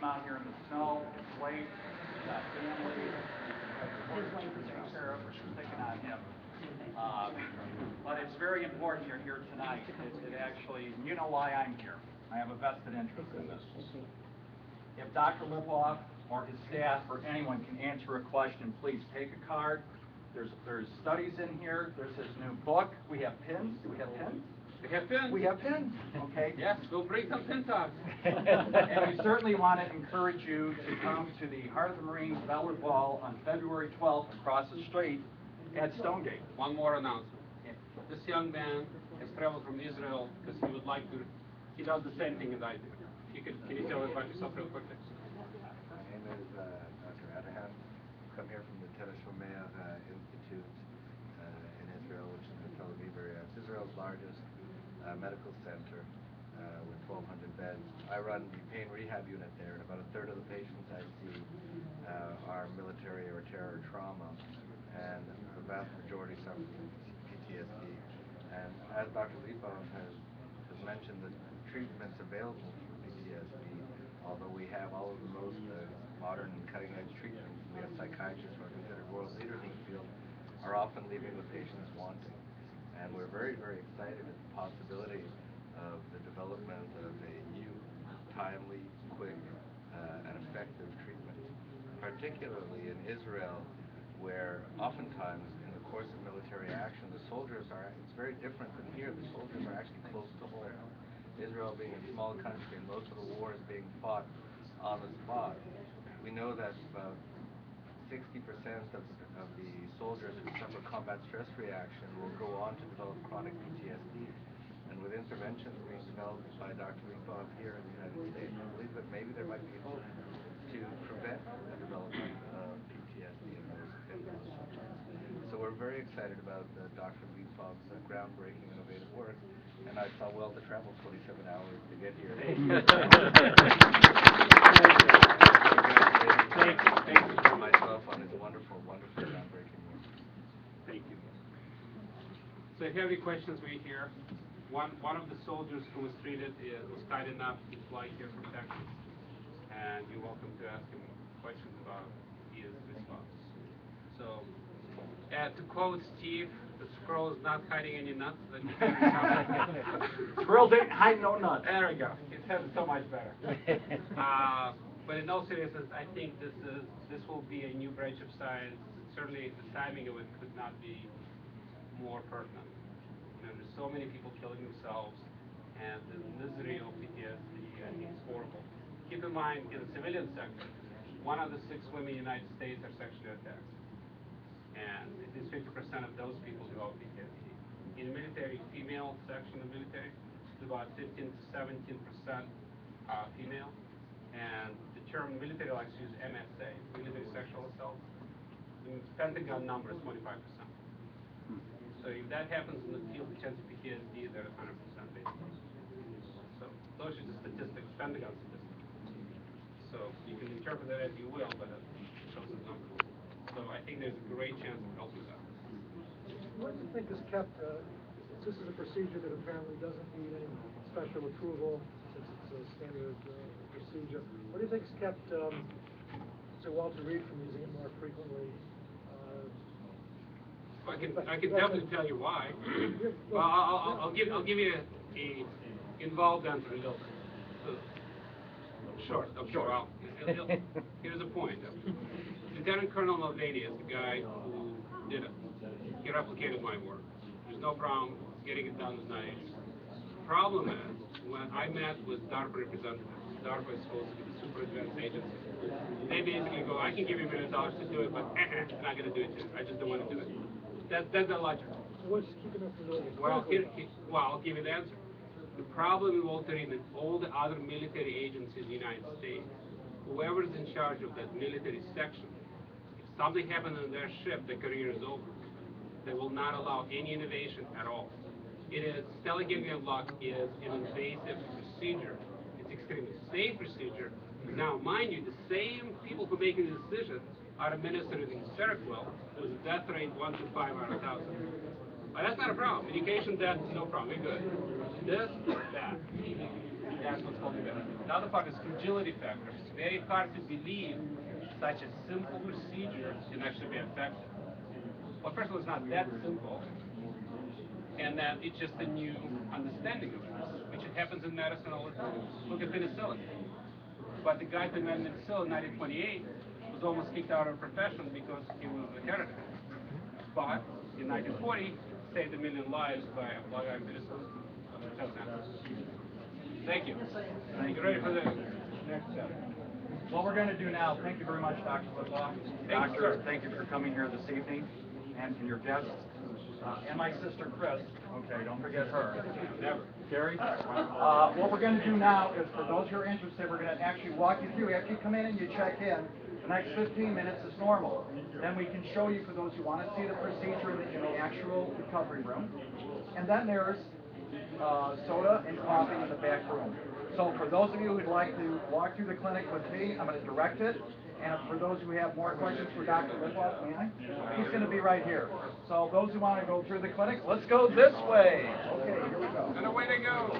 out here in the snow. It's late. He's got family. His wife to take care of. We're taking on him. But it's very important you're here tonight. It actually, you know why I'm here. I have a vested interest in this. If Dr. Lipov or his staff or anyone can answer a question, please take a card. There's studies in here. There's his new book. We have pins. Do we have pins? We have pins. We have pins. Okay. Yes, we'll bring some pin tops. And we certainly want to encourage you to come to the Heart of the Marines Valor Ball on February 12th across the street at Stonegate. One more announcement. This young man has traveled from Israel because he would like to. He does the same thing as I do. Can you tell us about yourself real quickly? My name is Dr. Adahan. I come here from the Tel Shomer Institute in Israel, which is in the Tel Aviv area. It's Israel's largest medical center with 1,200 beds. I run the pain rehab unit there, and about a third of the patients I see are military or terror trauma, and the vast majority suffer from PTSD. And as Dr. Lipov has mentioned, the treatments available for PTSD, although we have all of the most modern and cutting-edge treatments, we have psychiatrists who are considered world leaders in the field, are often leaving the patients wanting. And we're very, very excited at the possibility of the development of a new, timely, quick, and effective treatment, particularly in Israel, where oftentimes in the course of military action, the soldiers are, it's very different than here, the soldiers are actually close to home. Israel being a small country and most of the war is being fought on the spot. We know that about 60% of the soldiers who suffer combat stress reaction will go on to develop chronic PTSD. And with interventions being developed by Dr. Lipov here in the United States, I believe that maybe there might be hope to prevent the development of PTSD in those soldiers. So we're very excited about Dr. Lipov's groundbreaking, innovative work, and I saw well to travel 27 hours to get here. Thank you for myself on his wonderful, wonderful groundbreaking work. Thank you. So if you have any questions, we're here. One of the soldiers who was treated was kind enough to fly here from Texas, and you're welcome to ask him questions about his response. So, to quote Steve, the squirrel is not hiding any nuts. Squirrel didn't hide no nuts. There we go. It sounded so much better. But in all seriousness, I think this will be a new branch of science. Certainly, the timing of it could not be more pertinent. You know, there's so many people killing themselves, and the misery of PTSD, I think, is horrible. Keep in mind, in the civilian sector, 1 out of 6 women in the United States are sexually attacked, and at least 50% of those people develop PTSD. In the military, female section of the military, it's about 15 to 17% female, and the term military likes to use MSA, military sexual assault. The Pentagon number is 25%. So if that happens in the field, the chance of PTSD is at 100% basically. So those are the statistics, Pentagon statistics. So you can interpret that as you will, but it shows the numbers. So I think there's a great chance of helping that. What do you think is kept, this is a procedure that apparently doesn't need any special approval since it's a standard procedure. What do you think has kept Sir Walter Reed from using it more frequently? I can definitely tell you why. Well, I'll give you a involved answer a little bit. So, short. Well, here's the point. Lieutenant Colonel Mulvaney is the guy who did it. He replicated my work. There's no problem getting it done is not an issue. The problem is when I met with DARPA representatives. DARPA is supposed to be the super advanced agency. They basically go, I can give you $1 million to do it, but I'm not going to do it. I just don't want to do it. That's the logic. So what's keeping us from doing it? Well, I'll give you the answer. The problem with Walter Reed and all the other military agencies in the United States, whoever's in charge of that military section, if something happens on their ship, their career is over. They will not allow any innovation at all. Telegating lock is an invasive procedure. It's an extremely safe procedure. Now, mind you, the same people who are making the decision are administering Seroquel with a death rate 1 to 5 out of 1,000. But that's not a problem. Medication death is no problem. We're good. This is bad. That's what's holding them. The other part is fragility factor. It's very hard to believe such a simple procedure can actually be effective. Well, first of all, it's not that simple. And then it's just a new understanding of this, which it happens in medicine all the time. Look at penicillin. But the guy who invented penicillin in 1928 was almost kicked out of the profession because he was a heretic. But in 1940, saved 1 million lives by applying penicillin. That's it. Thank you. You ready for the next step? What we're going to do now, thank you very much, Dr. Lipov. Doctor, thank you for coming here this evening, and your guests, and my sister Chris. Okay, don't forget her. Never. Gary? What we're going to do now is, for those who are interested, we're going to actually walk you through. After you come in and you check in, the next 15 minutes is normal. Then we can show you, for those who want to see the procedure in the actual recovery room. And then there's soda and coffee in the back room. So for those of you who'd like to walk through the clinic with me, I'm going to direct it. And for those who have more questions for Dr. Lipov, may I? He's going to be right here. So those who want to go through the clinic, let's go this way. Okay, here we go. And away they go.